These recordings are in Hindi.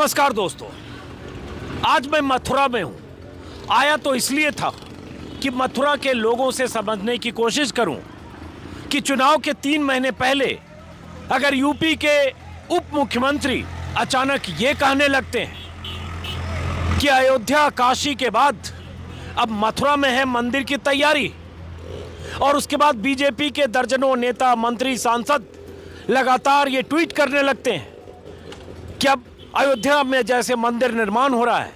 नमस्कार दोस्तों, आज मैं मथुरा में हूं। आया तो इसलिए था कि मथुरा के लोगों से समझने की कोशिश करूं कि चुनाव के 3 महीने पहले अगर यूपी के उप मुख्यमंत्री अचानक ये कहने लगते हैं कि अयोध्या काशी के बाद अब मथुरा में है मंदिर की तैयारी, और उसके बाद बीजेपी के दर्जनों नेता, मंत्री, सांसद लगातार ये ट्वीट करने लगते हैं कि अब अयोध्या में जैसे मंदिर निर्माण हो रहा है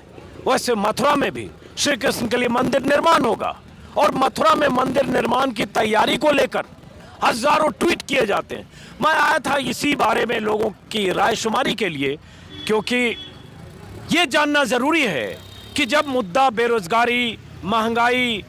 वैसे मथुरा में भी श्री कृष्ण के लिए मंदिर निर्माण होगा, और मथुरा में मंदिर निर्माण की तैयारी को लेकर हजारों ट्वीट किए जाते हैं। मैं आया था इसी बारे में लोगों की राय शुमारी के लिए, क्योंकि ये जानना जरूरी है कि जब मुद्दा बेरोजगारी, महंगाई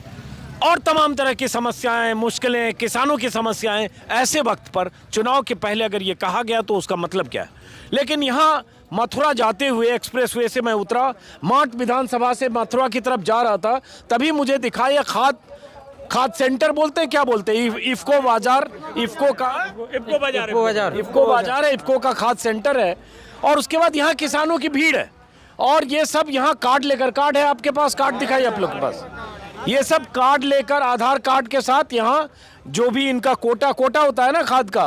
और तमाम तरह की समस्याएं, मुश्किलें, किसानों की समस्याएं, ऐसे वक्त पर चुनाव के पहले अगर ये कहा गया तो उसका मतलब क्या है। लेकिन यहाँ मथुरा जाते हुए एक्सप्रेसवे से मैं उतरा, माट विधानसभा से मथुरा की तरफ जा रहा था, तभी मुझे दिखा ये खाद सेंटर बोलते हैं, क्या बोलते हैं, इफ्को बाजार, इफ्को बाजार है, इफ्को का खाद सेंटर है। और उसके बाद यहाँ किसानों की भीड़ है, और ये सब यहाँ कार्ड लेकर, कार्ड है आपके पास, कार्ड दिखाई आप लोग के पास, ये सब कार्ड लेकर आधार कार्ड के साथ यहाँ जो भी इनका कोटा होता है ना खाद का,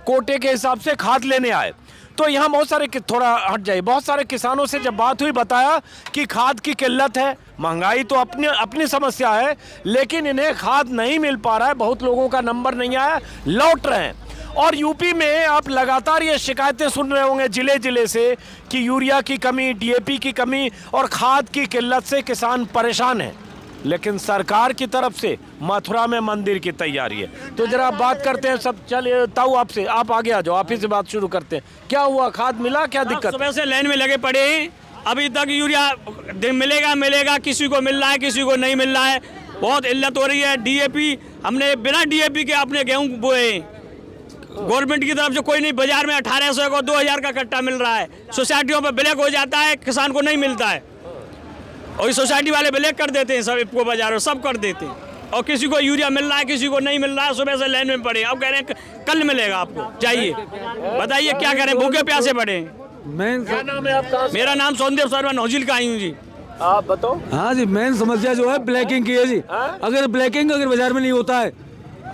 कोटे के हिसाब से खाद लेने आए। तो यहाँ बहुत सारे, थोड़ा हट जाइए, बहुत सारे किसानों से जब बात हुई बताया कि खाद की किल्लत है, महंगाई तो अपनी समस्या है, लेकिन इन्हें खाद नहीं मिल पा रहा है, बहुत लोगों का नंबर नहीं आया, लौट रहे हैं। और यूपी में आप लगातार ये शिकायतें सुन रहे होंगे जिले जिले से कि यूरिया की कमी, डीएपी की कमी और खाद की किल्लत से किसान परेशान हैं। लेकिन सरकार की तरफ से मथुरा में मंदिर की तैयारी है। तो जरा बात करते हैं सब, चलिए ताऊ आपसे, आप आगे आ जाओ, आप ही से बात शुरू करते हैं। क्या हुआ, खाद मिला, क्या दिक्कत? सुबह से लाइन में लगे पड़े हैं, अभी तक यूरिया मिलेगा, किसी को मिल रहा है, किसी को नहीं मिल रहा है, बहुत इल्लत हो रही है। डीएपी हमने बिना डीएपी के अपने गेहूँ बोए, गवर्नमेंट की तरफ से कोई नहीं, बाजार में 1800 को 2000 का कट्टा मिल रहा है, सोसाइटियों पर ब्लैक हो जाता है, किसान को नहीं मिलता है, और सोसाइटी वाले ब्लैक कर देते हैं, सब इफ्को बाजार सब कर देते हैं, और किसी को यूरिया मिल रहा है, किसी को नहीं मिल रहा है। सुबह से लाइन में पड़े, अब कह रहे हैं कल मिलेगा आपको, चाहिए, बताइए क्या करें, भूखे प्यासे पड़े। क्या नाम है आपका? मेरा नाम सोनदेव शर्मा, नौजिल का आई हूँ जी। आप बताओ। हाँ जी, मेन समस्या जो है ब्लैकिंग की है जी। अगर ब्लैकिंग बाजार में नहीं होता है,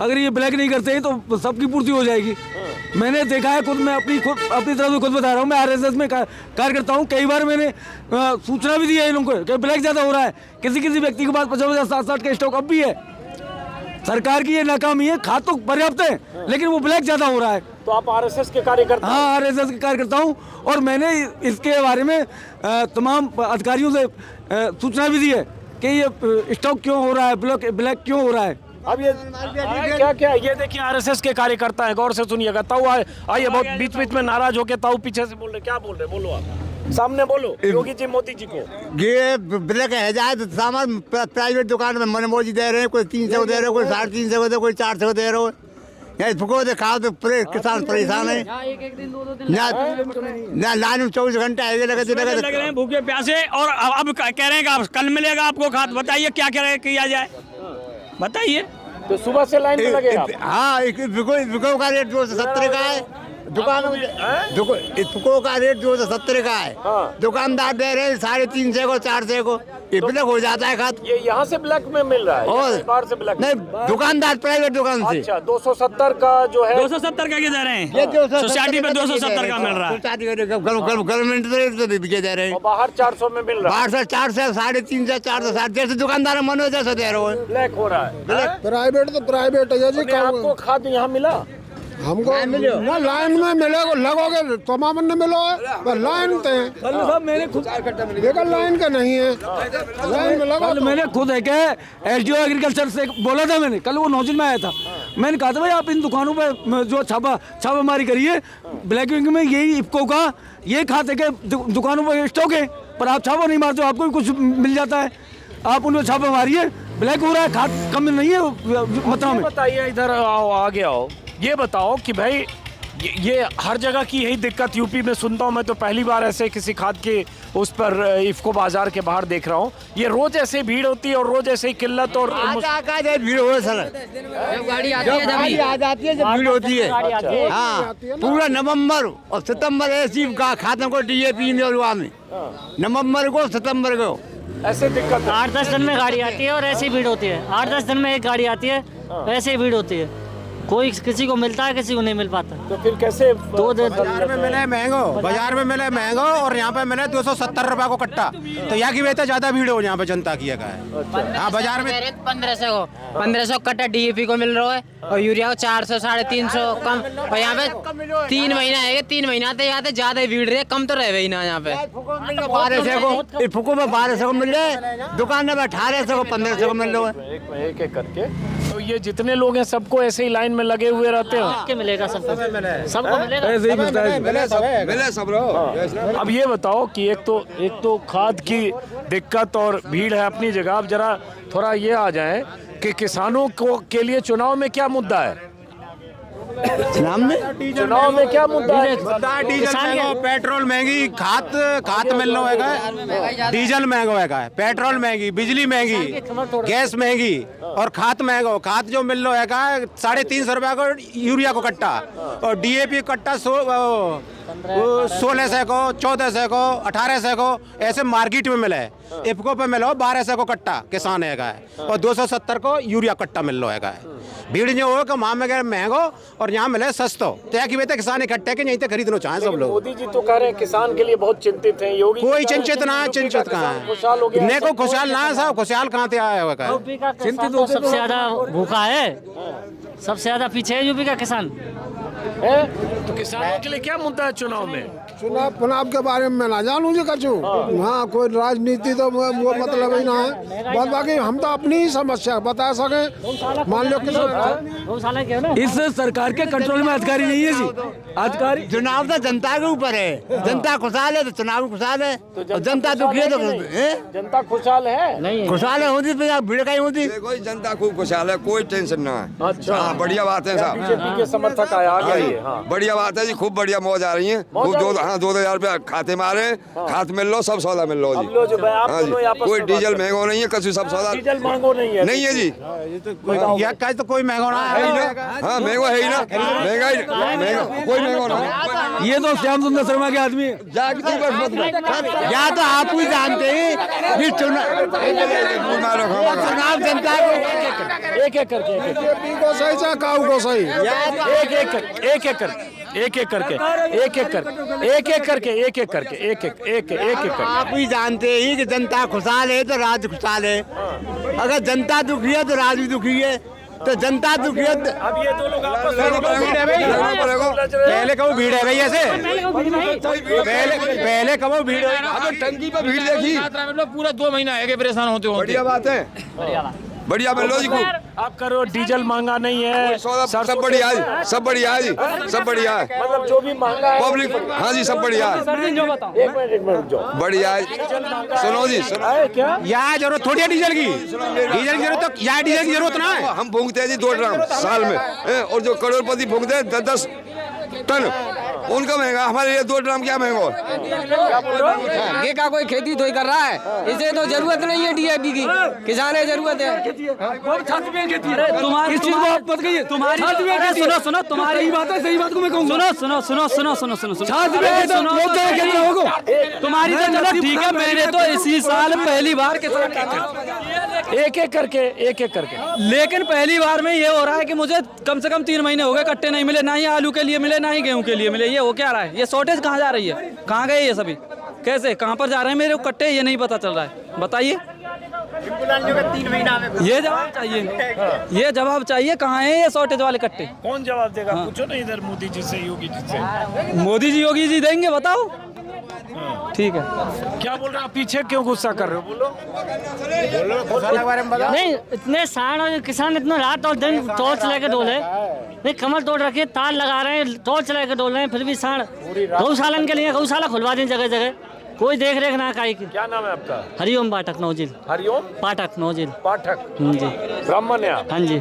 अगर ये ब्लैक नहीं करते हैं तो सबकी पूर्ति हो जाएगी। मैंने देखा है, मैं अपनी तरफ से खुद बता रहा हूँ, मैं आरएसएस में कार्य करता हूँ। कई बार मैंने सूचना भी दी है इन लोगों को कि ब्लैक ज़्यादा हो रहा है, किसी व्यक्ति के पास 50,000-60,000 का स्टॉक अब भी है। सरकार की ये नाकामी है, खाद तो पर्याप्त है लेकिन वो ब्लैक ज़्यादा हो रहा है। तो आप आरएसएस के कार्यकर्ता? हाँ, आरएसएस के कार्यकर्ता हूँ, और मैंने इसके बारे में तमाम अधिकारियों से सूचना भी दी है कि ये स्टॉक क्यों हो रहा है, ब्लैक क्यों हो रहा है। अब ये क्या ये देखिए, आरएसएस के कार्यकर्ता है, गौर से सुनिएगा। ताऊ आइए, बहुत बीच में नाराज होके ताऊ पीछे से बोल रहे, क्या बोल रहे, बोलो आप सामने बोलो। योगी जी, मोदी जी को ये ब्लैक है जाए तो सामान प्राइवेट दुकान में मनमोजी दे रहे हैं, कोई 300 दे रहे हो, कोई 350 दे, कोई 400 दे रहे हो। फुको दे खाओ तो किसान परेशान है, ना लाइन में 24 घंटे आएंगे लगे रहे हैं भूखे प्यासे, और अब कह रहे हैं कि कल मिलेगा आपको खाद। बताइए क्या किया जाए, बताइए। तो सुबह से लाइन में लगे आप? हाँ, इफ्को का रेट 270 का है, दुकान इफ्को का रेट 270 का है। हाँ। दुकानदार दे रहे हैं 350 को, 400 को। ये ब्लैक हो जाता है खाद। ये यहाँ से ब्लैक में मिल रहा है, और सरकार से ब्लैक नहीं, दुकानदार प्राइवेट दुकान से। अच्छा, 270 का जो है, 270 का दे रहे हैं, ये 270 सोसाइटी में 270 का मिल रहा है, गवर्नमेंट रेट से बिके दे रहे हैं। और बाहर 400 में मिल रहा है, बाहर से 400, 350, 460, जैसे दुकानदार मन हो जैसे दे रहे हो। ब्लैक हो रहा है। प्राइवेट तो प्राइवेट है जी। आपको खाद यहाँ मिला? हमको ना लाइन में मिलेगा, लगोगे तो मामन ने मिलो है, लाइन थे मैंने खुद देखा, लाइन का नहीं है, लाइन में लगो। मैंने खुद है क्या एसडीओ एग्रीकल्चर से बोला था, मैंने कल वो नौजिल में आया था, मैंने कहा था भाई आप इन दुकानों पे जो छापामारी करिए, ब्लैकिंग में यही इफ्को का ये खाते के दुकानों पर स्टॉक है, पर आप छापा नहीं मारते हो, आपको भी कुछ मिल जाता है, आप उनमें छापा मारिए, ब्लैक हो रहा है, खाद कम नहीं है मात्रा में। बताइए, इधर आओ, आगे आओ, ये बताओ कि भाई ये हर जगह की यही दिक्कत यूपी में सुनता हूँ मैं, तो पहली बार ऐसे किसी खाद के उस पर इफ्को बाजार के बाहर देख रहा हूँ, ये रोज ऐसे भीड़ होती है और रोज ऐसे ही किल्लत और भीड़ हो सर, गाड़ी आती है गाड़ी आ जाती है जब भीड़ होती है। हाँ, पूरा नवंबर और सितंबर ऐसी का खात्मा को DAP में और वहाँ में नवंबर को सितंबर को ऐसे दिक्कत है। 8-10 दिन में गाड़ी आती है और ऐसी भीड़ होती है। 8-10 दिन में एक गाड़ी आती है, ऐसे ही भीड़ होती है। कोई किसी को मिलता है, किसी को नहीं मिल पाता। तो फिर कैसे 2 दिन बाजार में मिले महंगो, बाजार में मिले महंगो और यहाँ पे मिले 270 रुपए को कट्टा। तो यहाँ की वजह से ज्यादा भीड़ हो यहाँ पे जनता की है। हाँ, बाजार में 1500 कट्टा DAP को मिल रहा है और यूरिया को 400 350 कम। और यहाँ पे 3 महीना है, 3 महीना तो यहाँ ज्यादा भीड़ रही है, कम तो रहे ना यहाँ पे। 1200 को फुको में 1200 को मिल रहे, दुकान में 1800 को 1500 को मिल रहा है। एक करके। तो ये जितने लोग हैं सबको ऐसे ही लाइन में लगे हुए रहते हैं। के मिलेगा सबको मिलेगा। ऐसे ही मिलता है। मिले सब लोग। अब ये बताओ कि एक तो खाद की दिक्कत और भीड़ है अपनी जगह। अब जरा थोड़ा ये आ जाए कि किसानों को के लिए चुनाव में क्या मुद्दा है? चुनाव में क्या मुद्दा है? डीजल महंगो, पेट्रोल महंगी, खाद मिल रहा है, डीजल महंगो है, पेट्रोल महंगी, बिजली महंगी, गैस महंगी और खाद महंगो। खाद जो मिल रहा है 350 रुपया को यूरिया को कट्टा और DAP कट्टा 1600 को, 1400 को, 1800 को ऐसे मार्केट में मिले। इफ्को पे मिलो 1200 को कट्टा किसान है और 270 को यूरिया कट्टा मिल रहा है। भीड़ जो हो कि वहाँ में महंगो और यहाँ मिले सस्तो। तो की वजह किसान इकट्ठे के यहीं तक खरीदना चाहें सब लोग। मोदी जी तो कह रहे हैं किसान के लिए बहुत चिंतित हैं। योगी कोई चिंतित ना, चिंतित कहाँ है? ने को खुशहाल ना साहब, खुशहाल कहाँ से आया हुआ है? चिंतित तो सबसे ज्यादा भूखा है, सबसे ज्यादा पीछे है यूपी का किसान। तो किसानों के लिए क्या मुद्दा है चुनाव में? चुनाव के बारे में मैं ना जानू जी कछु। हाँ, कोई राजनीति तो वो मतलब ही ना है। बहुत बाकी हम तो अपनी ही समस्या बता सके। मान लो गौशाला क्या है ना, इस सरकार के कंट्रोल में अधिकारी नहीं है जी। अधिकारी चुनाव तो जनता के ऊपर है। जनता खुशहाल है तो चुनाव खुशहाल है, और जनता दुखी है तो जनता खुशहाल है नहीं है। खुशहाल होती तो भीड़ कहीं होती। कोई जनता खूब खुशहाल है, कोई टेंशन ना है। अच्छा। हाँ, बढ़िया बात है साहब। बीजेपी के समर्थक आ गया ये। हाँ, बढ़िया बात है जी, खूब बढ़िया मौज आ रही है। खूब 2,000 रुपया खाते मारे, खाद मिल लो, सब सौदा मिल लो जी। हाँ जी, कोई डीजल महंगो नहीं है, कछु सब सौदा डीजल महंगो नहीं है। नहीं है जी। यह तो कोई महंगो ना है। हाँ, महंगो है ही ना, महंगाई कोई महंगो ना है। ये तो श्याम सुंदर शर्मा के आदमी है। या तो आप ही जानते हैं ये चुनाव जनता एक एक करके बीजेपी को सही चाहे काऊ को सही। एक एक करके आप ही जानते हैं कि जनता खुशहाल है तो राज्य खुशहाल है। अगर जनता दुखी है तो राज्य भी दुखी है। तो जनता दुखी है तो अब ये दो लोग आपस पहले कब भीड़ है भाई ऐसे? पहले कब भीड़ है? अब टंकी पे भीड़ देखी, पूरा 2 महीना है परेशान होते हो। बढ़िया बात है, बढ़िया मिल लो जी। खूब आप करो, डीजल महंगा नहीं है, सब बढ़िया है, सब बढ़िया है जी, सब बढ़िया है। मतलब जो भी महंगा है पब्लिक, हाँ जी, सब बढ़िया है, एक मिनट रुक जाओ। बढ़िया है। सुनो जी, सुनो, क्या यहाँ जरूरत थोड़ी है डीजल की। डीजल की जरूरत तो यहाँ डीजल की जरूरत ना है। हम फूंकते हैं जी 2 ड्रम साल में, और जो करोड़पति फूंकते हैं 10-10 टन, उनका महंगा। हमारे लिए 2 ड्रम क्या महंगा? ये का कोई खेती तो ही कर रहा है, इसे तो जरूरत नहीं है DAP की, किसान है जरूरत है। तुम्हारी इस चीज को आप मत कहिए। तुम्हारी सुनो तुम्हारी सही बात है, सही बात को मैं कहूँगा। सुनो तुम्हारी तो चलो ठीक है। मैंने तो इसी साल पहली बार किसान एक एक करके लेकिन पहली बार में ये हो रहा है कि मुझे कम से कम 3 महीने हो गए कट्टे नहीं मिले, ना ही आलू के लिए मिले, ना ही गेहूं के लिए मिले। ये हो क्या रहा है? ये शॉर्टेज कहाँ जा रही है? कहाँ गए ये सभी? कैसे कहाँ पर जा रहे हैं मेरे कट्टे? ये नहीं पता चल रहा है। बताइए, ये जवाब चाहिए, ये जवाब चाहिए। कहाँ है ये शॉर्टेज वाले कट्टे? कौन जवाब देगा? पूछो ना इधर मोदी जी से, योगी जी से। मोदी जी योगी जी देंगे, बताओ। ठीक है, क्या बोल रहे हो? पीछे क्यों गुस्सा कर रहे हो? बोलो। नहीं, इतने साड़ और किसान इतना रात और दिन टॉर्च लेके डोले, नहीं कमर तोड़ रखे, तार लगा रहे हैं, टॉर्च लेके डोल रहे हैं, फिर भी साड़। गौशालन के लिए गौशाला खुलवा दें जगह जगह, कोई देख रेख ना काई की। क्या नाम है आपका? हरिओम पाठक नौजिल। हरिओम पाठक नौजिल। पाठक जी, ब्राह्मण है आप? हाँ जी।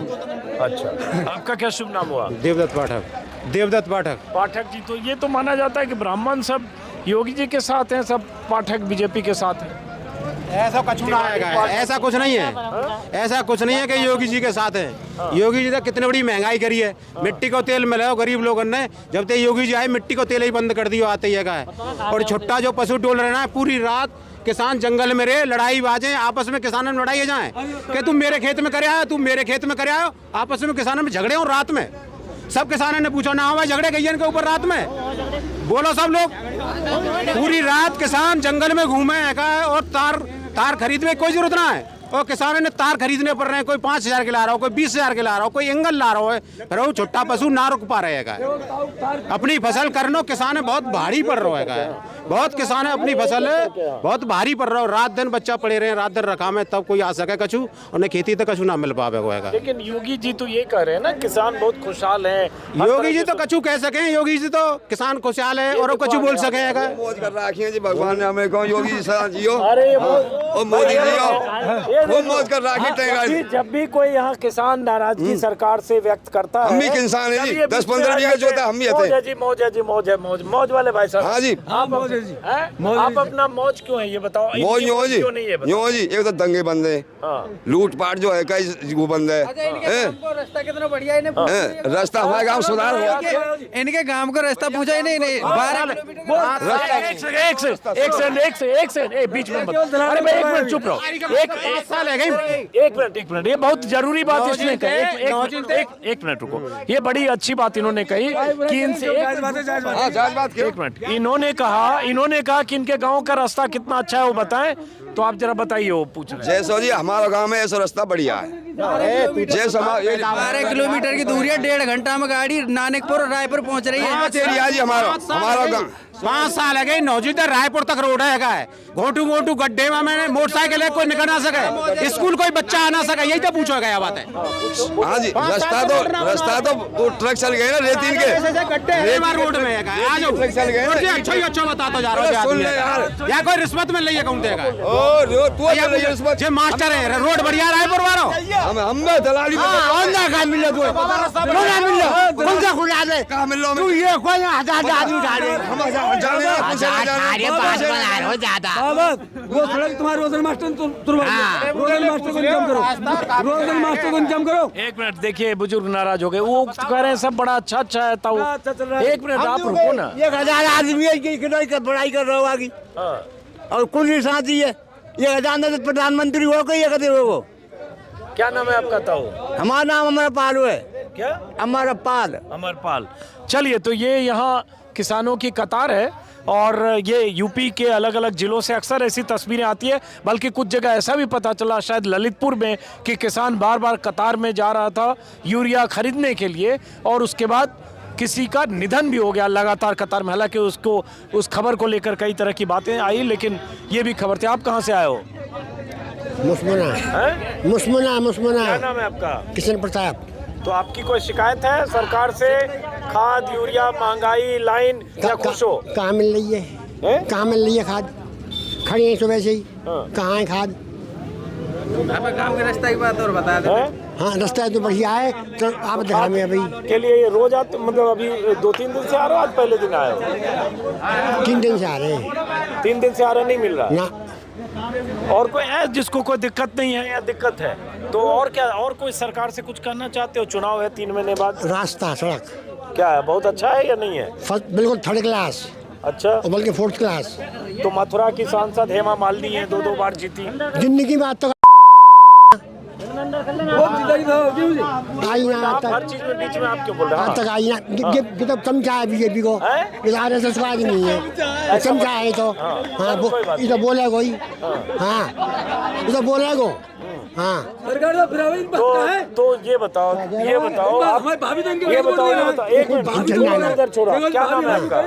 अच्छा, आपका क्या शुभ नाम हुआ? देवदत्त पाठक। देवदत्त पाठक। पाठक जी, तो ये तो माना जाता है कि ब्राह्मण सब योगी जी के साथ हैं सब पाठक, बीजेपी के साथ हैं। ऐसा कुछ ना आएगा, ऐसा कुछ नहीं है, ऐसा कुछ नहीं है कि योगी जी के साथ है। योगी जी ने कितनी बड़ी महंगाई करी है, मिट्टी को तेल मिला गरीब लोगों ने, जब तक योगी जी आए मिट्टी को तेल ही बंद कर दिया आते ही है। और छोटा जो पशु टोल रहा है पूरी रात किसान जंगल में रहे, लड़ाई बाजें आपस में, किसानों में लड़ाई जाए कि तुम मेरे खेत में करे आयो, तुम मेरे खेत में करे आयो, आपस में किसानों में झगड़े हो रात में। सब किसानों ने पूछा ना भाई झगड़े गई इनके ऊपर रात में, बोलो सब लोग। पूरी रात किसान जंगल में घूमे है और तार खरीदने की कोई जरूरत ना है। और किसानों ने तार खरीदने पड़ रहे हैं, कोई 5,000 के ला रहा हो, कोई 20,000 के ला रहा हो, कोई एंगल ला रहा है, फिर वो छोटा पशु ना रुक पा रहेगा। अपनी फसल करनो किसान बहुत भारी पड़ रहा है, बहुत किसान है अपनी फसल बहुत भारी पड़ रहा है। रात दिन बच्चा पड़े रहे, रात दिन रखा में तब कोई आ सके कछु, उन्हें खेती तो कछु ना मिल पाएगा। लेकिन योगी जी तो ये कह रहे हैं ना किसान बहुत खुशहाल है। योगी जी तो कछु कह सके, योगी जी तो किसान खुशहाल है और कछु बोल सकेगा। मौज कर रखी जी भगवान ने हमें कहो, योगी जी सदा जियो अरे और मोदी जी खूब मौज कर रखी। जब भी कोई यहाँ किसान नाराजगी सरकार से व्यक्त करता है, हम भी किसान है जी, 10-15 बीघा जोता हम भी थे। मौज है जी, मौज है जी, मौज है, मौज वाले भाई साहब। हाँ जी, आप अपना मौज क्यों है ये बताओ। मौज यूं जी, यूं जी, एक तो दंगे बंद है, लूट पाट जो है कई वो बंद है। रास्ता कितना बढ़िया है, रास्ता हमारे गाँव सुधार हुआ, इनके गांव को रास्ता पूछा ही नहीं। एक सेकंड बीच में अरे भाई एक मिनट चुप रहो, एक मिनट ये बहुत जरूरी बात इसने कही। एक मिनट रुको, ये बड़ी अच्छी बात इन्होंने कही कि इनसे एक मिनट इन्होंने कहा कि इनके गांव का रास्ता कितना अच्छा है वो बताएं। तो आप जरा बताइए, वो पूछ रहे हैं। जैसो जी हमारा गांव में ऐसा रास्ता बढ़िया है, जैसे 12 किलोमीटर की दूरी है, 1.5 घंटा में गाड़ी नानकपुर और रायपुर पहुंच रही है। जी हमारा गाँव 5 साल है गई नौजी रायपुर तक रोड है, घोटू गड्ढे में मैंने मोटरसाइकिल कोई निकल ना सके, स्कूल कोई बच्चा आ ना सके, यही तो पूछो गया बात है। हाँ जी, रास्ता तो वो ट्रक चल गए ना रेतीन के रोड में है, आ जाओ अच्छा ही अच्छा बताता जा रहा हूँ यार, कोई रिश्वत में ले कौन देगा। जो मास्टर है रोड बढ़िया रायपुर वालों हम दलाली वो सड़क तुम्हारे रोजन मास्टर को इंतजाम करो। एक मिनट देखिए, बुजुर्ग नाराज हो गए, वो कह रहे हैं सब बड़ा अच्छा है। एक मिनट आप रुको ना, 1,000 आदमी है पढ़ाई कर रहा होगा की और कुल साथी है, 1,000 प्रधानमंत्री हो गई वो। क्या नाम है आपका? ताऊ, हमारा नाम अमरपाल है। क्या? अमरपाल। चलिए, तो ये यहाँ किसानों की कतार है और ये यूपी के अलग अलग जिलों से अक्सर ऐसी तस्वीरें आती है, बल्कि कुछ जगह ऐसा भी पता चला शायद ललितपुर में कि किसान बार बार कतार में जा रहा था यूरिया खरीदने के लिए और उसके बाद किसी का निधन भी हो गया लगातार कतार में। हालांकि उसको उस खबर को लेकर कई तरह की बातें आई, लेकिन ये भी खबर थी। आप कहाँ से आए हो? मुस्मना। क्या नाम है आपका? किशन प्रताप। तो आपकी कोई शिकायत है सरकार से? खाद, यूरिया, महंगाई, लाइन या खुश हो? कहाँ मिल रही है? कहाँ मिल रही है खाद? खड़ी है सुबह से ही, कहाँ है खाद? गाँव के रास्ता की बात और बता दो। हाँ, रास्ता तो बढ़िया है, तो आप दिखा में अभी के लिए ये रोज आते, मतलब अभी 2-3 दिन से आ रहे हो? आज पहले दिन आए हो? 3 दिन से आ रहे हैं। 3 दिन से आ रहे नहीं मिल रहा ना। और कोई है जिसको कोई दिक्कत नहीं है या दिक्कत है? तो और क्या, और कोई सरकार से कुछ करना चाहते हो? चुनाव है 3 महीने बाद। रास्ता सड़क क्या है, बहुत अच्छा है या नहीं है? बिल्कुल 3rd क्लास। अच्छा, और बल्कि 4th क्लास। तो मथुरा की सांसद हेमा मालिनी है, 2 बार जीती। जिंदगी बात तो आई ना हर चीज में बीच में आप क्यों बोल रहे हैं? तक आई ना, ये तो समझा है बीजेपी को, RSS का आदमी नहीं है, समझा है तो। हाँ, ये तो बोले कोई, हाँ ये तो बोले को। हाँ, तो ये बताओ आप, ये बताओ एक मिनट इधर छोड़ो, क्या नाम है आपका?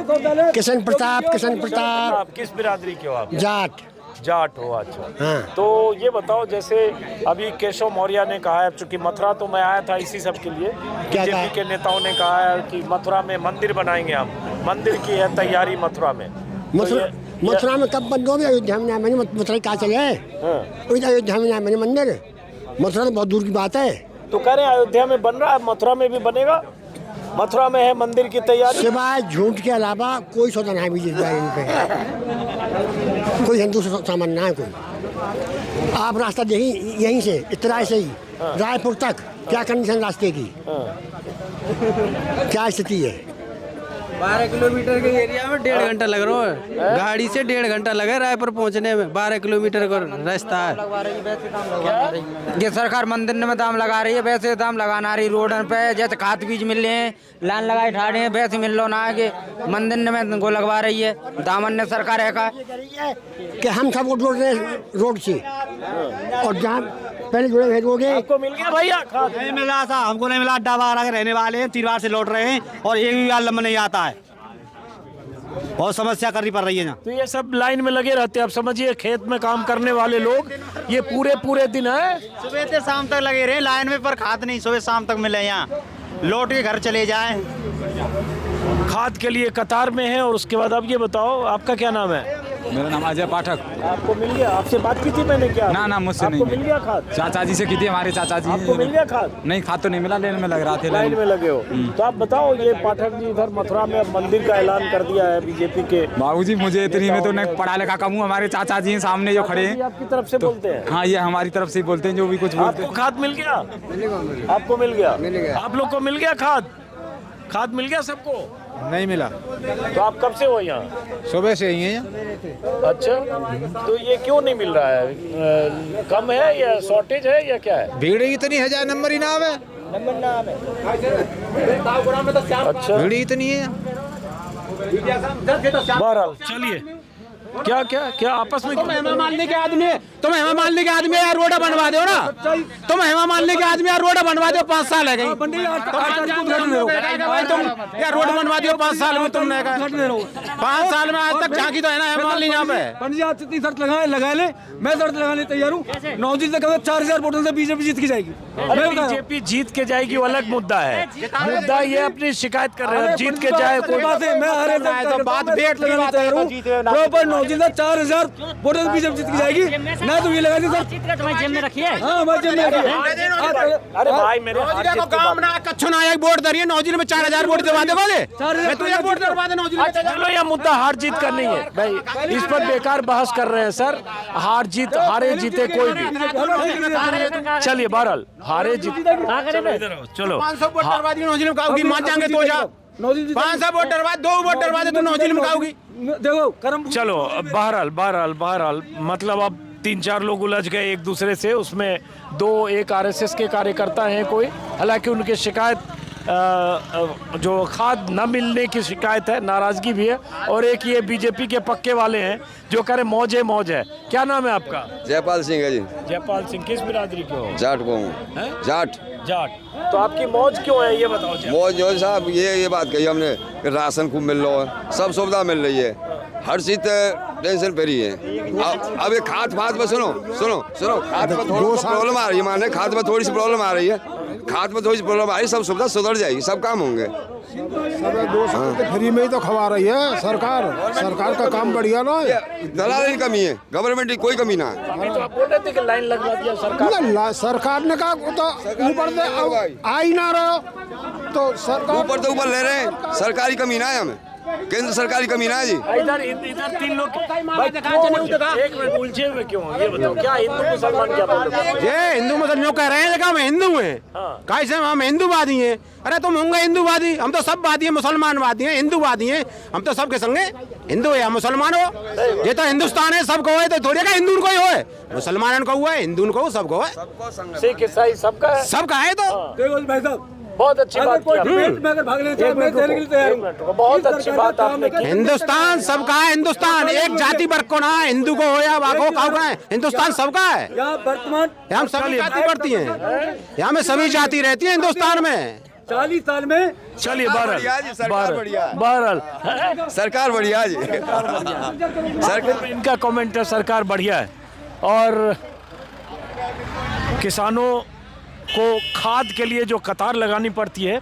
किशन प्रताप। किस बिरादरी के हो आप? जाट हो। अच्छा, हाँ। तो ये बताओ, जैसे अभी केशव मौर्य ने कहा है, चूंकि मथुरा तो मैं आया था इसी सब के लिए, बीजेपी के नेताओं ने कहा है कि मथुरा में मंदिर बनाएंगे हम, मंदिर की है तैयारी मथुरा में। मथुरा में कब बंद हो गया? अयोध्या में मैंने मथुरा क्या चले अयोध्या में मैंने मंदिर, मथुरा तो बहुत दूर की बात है। तो कह रहे हैं अयोध्या में बन रहा है, मथुरा में भी बनेगा। मथुरा में है मंदिर की तैयारी। सिवाय झूठ के अलावा कोई सौदा नहीं बीजेपी इन पे, कोई हिंदू सामान ना है कोई। आप रास्ता देखिए यहीं से इतराय से ही रायपुर तक क्या कंडीशन रास्ते की, क्या स्थिति है। 12 किलोमीटर के एरिया में 1.5 घंटा लग रहा है, गाड़ी से 1.5 घंटा लगे रायपुर पहुंचने में। 12 किलोमीटर का रास्ता है। ये सरकार मंदिर में दाम लगा रही है, वैसे दाम लगाना रही रोड पे, जैसे खाद बीज मिल रहे हैं, लाइन लगाए ठाड़े हैं, वैसे मिल लो ना कि मंदिर में गो लगवा रही है। दामन ने सरकार है का कि हम सब जोड़ रहे रोड से, और जहाँ पहले जुड़े हुए रोड है। आपको मिल गया भैया खाद? नहीं मिला था, हमको नहीं मिला। अड्डा बारह के रहने वाले हैं, 3 बार से लौट रहे हैं और एक भी बार लंबा नहीं आता है। बहुत समस्या करनी पड़ रही है यहाँ। तो ये सब लाइन में लगे रहते हैं। आप समझिए खेत में काम करने वाले लोग ये पूरे दिन है, सुबह से शाम तक लगे रहे लाइन में, पर खाद नहीं सुबह शाम तक मिले। यहाँ लौट के घर चले जाएं। खाद के लिए कतार में है। और उसके बाद आप ये बताओ, आपका क्या नाम है? मेरा नाम अजय पाठक। आपको मिल गया? आपसे बात की थी मैंने क्या? ना मुझसे नहीं। आपको मिल गया खाद? चाचा जी से की थी, हमारे चाचा जी। आपको मिल गया खाद? नहीं, खाद तो नहीं मिला, लेन में लग रहा थे। लाइन में लगे हो तो आप बताओ, ये पाठक जी इधर मथुरा में अब मंदिर का ऐलान कर दिया है बीजेपी के। बाबूजी मुझे इतनी में तो नहीं पढ़ा लिखा कम हूँ। हमारे चाचा जी हैं सामने जो खड़े हैं, आपकी तरफ से बोलते हैं। हाँ, ये हमारी तरफ से बोलते हैं, जो भी कुछ बोलते आपको खाद मिल गया? आपको मिल गया? आप लोग को मिल गया खाद? खाद मिल गया सबको? नहीं मिला। तो आप कब से हो यहाँ? सुबह से ही है। अच्छा, तो ये क्यों नहीं मिल रहा है? कम है या शॉर्टेज है या क्या है? भीड़ इतनी है, जा नंबर ही नाम है। अच्छा, भीड़ इतनी है। बहरहाल चलिए, क्या आपस में तुम हेमा मालिनी के आदमी है, तुम हेमा मालिनी के आदमी यार, रोड बनवा दो ना। तुम हेमा मालिनी के आदमी यार, रोड बनवा दो। 5 साल है गई तुम यार, रोड बनवा दियो 5 साल में तुमने। 5 साल में आज तक झांकी तो है ना हेमा मालिनी यहाँ पे। पंडित जी, आप जितनी शर्त लगा ले, मैं शर्त लगाने तैयार हूँ। 9 दिन तक 4000 वोटों से बीजेपी जीत के जाएगी। बीजेपी जीत के जाएगी वो अलग मुद्दा है। मुद्दा ये अपनी शिकायत कर रहे हैं, जीत के जाए कोई बात मैं बात वेट लगाने तैयार हूँ। 4000 वोटों से बीजेपी जीत के जाएगी। ना तो ये लगा दी सर, तुम्हारी जेब में रखिए। हाँ, हमारी जेब में रखिए। अरे भाई मेरे काम ना कच्छो ना एक वोट दरिए 9 दिन में 4000 वोट दिलवा दे बोले। मैं तो एक वोट दिलवा दे 9 दिन में। चलो, ये मुद्दा हार जीत का नहीं है भाई, इस पर बेकार बहस कर रहे हैं सर। हार जीत, हारे जीते कोई भी। चलिए बहरहाल, हारे जीत चलो। 500 वोट डरवा दी 9 दिन में खाओगी, मान जाएंगे तो जा। 500 वोट डरवा, 2 वोट डरवा दे तो 9 दिन में खाओगी। देखो करम। चलो, बहरहाल मतलब अब 3-4 लोग उलझ गए एक दूसरे से। उसमें 2 एक आरएसएस के कार्यकर्ता हैं कोई, हालांकि उनकी शिकायत जो खाद न मिलने की शिकायत है, नाराजगी भी है। और एक ये बीजेपी के पक्के वाले हैं जो कह रहे मौज है। क्या नाम है आपका? जयपाल सिंह है जी। जयपाल सिंह, किस बिरादरी के हो? जाट को हूँ। जाट। तो आपकी मौज क्यों है ये बताओ। मौज जो साहब, ये बात कही हमने कि राशन खूब मिल रहा है, सब सुविधा मिल रही है, हर चीज टेंशन फ्री है। अब ये खाद में सुनो खाद में थोड़ी प्रॉब्लम आ रही है। माने खाद में थोड़ी सी प्रॉब्लम आ रही है, सब सुविधा सुधर जाएगी, सब काम होंगे। फ्री में ही तो खवा रही है सरकार का काम बढ़िया ना। दलाल की कमी है, गवर्नमेंट की कोई कमी ना है। तो आप बोल रहे थे कि लाइन लगवा दिया सरकार ने कहा तो ऊपर से आ ही ना रहा, तो सरकार ऊपर तो ऊपर ले रहे हैं। सरकारी कमी ना है, हमें केंद्र सरकारी कमी ना है जी। इधर 3 लोग भाई एक मिनट उलझे हुए क्यों? ये बताओ, क्या हिंदू मुसलमान क्या बोल रहे हैं? ये हिंदू मुसलमान कह रहे हैं लेकिन हम हिंदू हैं। कैसे हम हिंदूवादी हैं? अरे तुम होंगे हिंदूवादी, हम तो सब वादी हैं, मुसलमानवादी हैं, हिंदूवादी हैं। हम तो सबके संगे हिंदू है या मुसलमान हो। ये तो हिंदुस्तान है, सबको है, तो थोड़ी का हिंदू को ही हो, मुसलमान को हुआ है, हिंदू को सबको है, सिख ईसाई सबका है तो। भाई साहब, बहुत अच्छी बात की आपने। बहुत अच्छी बात आपने की। हिंदुस्तान सबका है, हिंदुस्तान एक जाति वर्ग को ना, हिंदू को हो या वाको का है, हिंदुस्तान सबका है। वर्तमान हम सभी जाति बढ़ती हैं, यहाँ में सभी जाति रहती है हिंदुस्तान में। 40 साल में। चलिए बहरहाल सरकार बढ़िया जी। इनका कमेंट है, सरकार बढ़िया है। और किसानों को खाद के लिए जो कतार लगानी पड़ती है,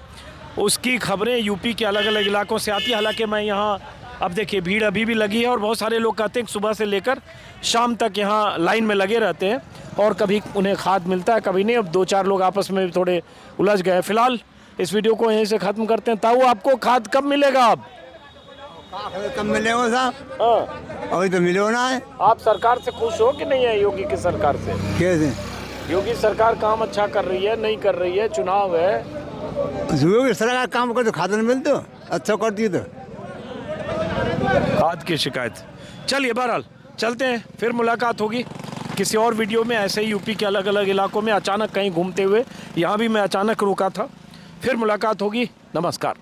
उसकी खबरें यूपी के अलग अलग इलाकों से आती है। हालांकि मैं यहाँ, अब देखिए भीड़ अभी भी लगी है और बहुत सारे लोग कहते हैं कि सुबह से लेकर शाम तक यहाँ लाइन में लगे रहते हैं और कभी उन्हें खाद मिलता है, कभी नहीं। अब 2-4 लोग आपस में थोड़े उलझ गए। फिलहाल इस वीडियो को यहीं से खत्म करते हैं। ताऊ आपको खाद कब मिलेगा? अब कब मिलेगा साहब? हाँ, अभी तो मिलो ना है। आप सरकार से खुश हो कि नहीं है? योगी की सरकार से? कैसे? योगी सरकार काम अच्छा कर रही है, नहीं कर रही है? चुनाव है, योगी सरकार काम कर तो खाद नहीं मिलते, अच्छा करती तो। खाद की शिकायत। चलिए बहरहाल चलते हैं, फिर मुलाकात होगी किसी और वीडियो में। ऐसे ही यूपी के अलग अलग इलाकों में अचानक कहीं घूमते हुए यहाँ भी मैं अचानक रुका था। फिर मुलाकात होगी। नमस्कार।